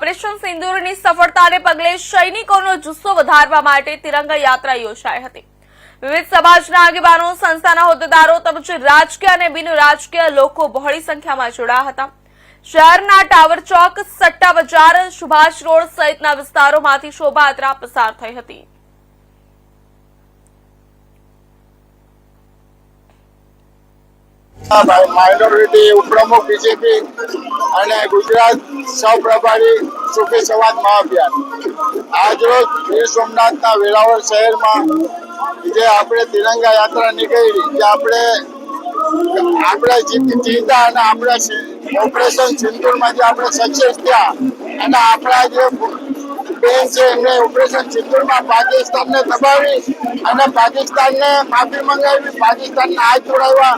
Operation સિંદૂરની સફળતાને પગલે સૈનિકોનો જુસ્સો વધારવા માટે તિરંગા યાત્રા યોજાઈ હતી। વિવિધ સમાજના આગેવાનો, સંસ્થાના હોદ્દેદારો તેમજ રાજકીય અને બિન રાજકીય લોકો બહોળી સંખ્યામાં જોડાયા હતા। શહેરના ટાવર ચોક, સટ્ટા બજાર, સુભાષ રોડ સહિતના વિસ્તારોમાંથી શોભાયાત્રા પસાર થઈ હતી। માઇનોરિટી ઉપપ્રમુખ બીજેપી અને ગુજરાત સહપ્રભારી સુખી સમાજ મહાઅભિયાન આજરોજ ગીર સોમનાથના વેરાવળ શહેરમાં જે આપણે તિરંગા યાત્રા નીકળી, જે આપણે જીતા અને આપણે ઓપરેશન સિંદૂરમાં જે આપણે સક્સેસ થયા અને આપણા જે બેન છે એમને ઓપરેશન સિંદૂરમાં પાકિસ્તાનને દબાવી અને પાકિસ્તાનને માફી મંગાવી, પાકિસ્તાનને હાથ જોડાવ્યા।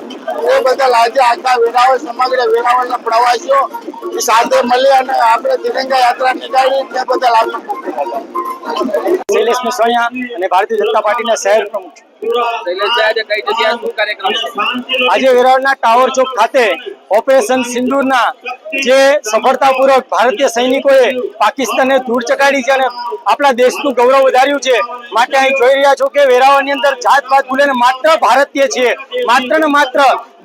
એ બદલ આજે આખા વેરાવળ સમગ્ર વેરાવળના પ્રવાસીઓ સાથે મળી અને આપણે તિરંગા યાત્રા નીકાળી તે બદલ આપનો ખૂબ ખૂબ આભાર। શૈલેષ મસવાણિયા અને ભારતીય જનતા પાર્ટીના શહેર પ્રમુખ। આજે વેરાવળના ટાવર ચોક ખાતે ઓપરેશન સિંદૂરના જે સફળતાપૂર્વક ભારતીય સૈનિકોએ પાકિસ્તાનને ધૂળ ચકાડી છે અને આપણા દેશનું ગૌરવ વધાર્યું છે, માટે અહીં જોઈ રહ્યા છો કે વેરાવળની અંદર જાતપાત ભૂલીને માત્ર ભારતીય છીએ, માત્ર ને માત્ર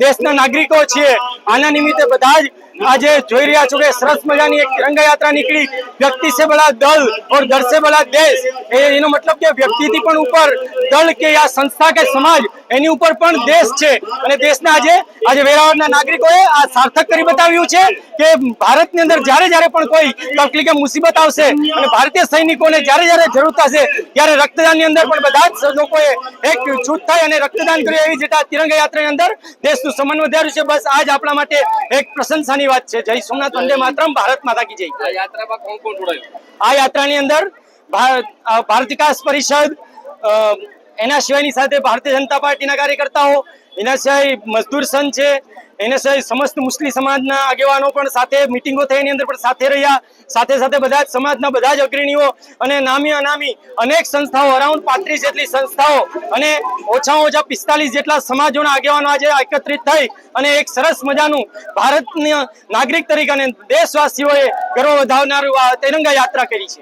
દેશના નાગરિકો છીએ। આના નિમિત્તે બધા જ આજે જોઈ રહ્યા છો કે સરસ મજાની એક તિરંગા યાત્રા નીકળી। વ્યક્તિ સે બડા દલ और दल से बड़ा देश, એનો મતલબ કે વ્યક્તિથી પણ ઉપર દળ કે આ સંસ્થા કે સમાજ એની ઉપર પણ દેશ છે અને દેશના આજે વેરાવળના નાગરિકોએ આ સાર્થક કરી બતાવ્યું છે કે ભારતની અંદર જ્યારે જ્યારે પણ કોઈ તકલીફ કે મુસીબત આવશે અને ભારતીય સૈનિકોને જ્યારે જ્યારે જરૂર થશે ત્યારે રક્તદાનની અંદર પણ બધા જ લોકોએ એક જૂથ થઈ અને રક્તદાન કર્યું। એવી રીતે તિરંગા યાત્રાની અંદર દેશનું સન્માન વધાર્યું છે। બસ આજ આપણા માટે એક પ્રશંસાની વાત છે। જય સોમનાથ, વંદે માતરમ, ભારત માતા की जय। આ યાત્રામાં કોણ કોણ જોડાયું? આ યાત્રાની અંદર ભારત વિકાસ પરિષદ, એના સિવાયની સાથે ભારતીય જનતા પાર્ટીના કાર્યકર્તાઓ, એના સિવાય મજદૂર સંઘ છે, એના સિવાય સમસ્ત મુસ્લિમ સમાજના આગેવાનો પણ સાથે મીટિંગો થઈ એની અંદર પણ સાથે રહ્યા। સાથે સાથે બધા જ સમાજના બધા જ અગ્રણીઓ અને નામી અનામી અનેક સંસ્થાઓ, અરાઉન્ડ 35 જેટલી સંસ્થાઓ અને ઓછામાં ઓછા 45 જેટલા સમાજોના આગેવાનો આજે એકત્રિત થઈ અને એક સરસ મજાનું ભારતના નાગરિક તરીકે અને દેશવાસીઓએ ગર્વ વધારનારું આ તિરંગા યાત્રા કરી છે।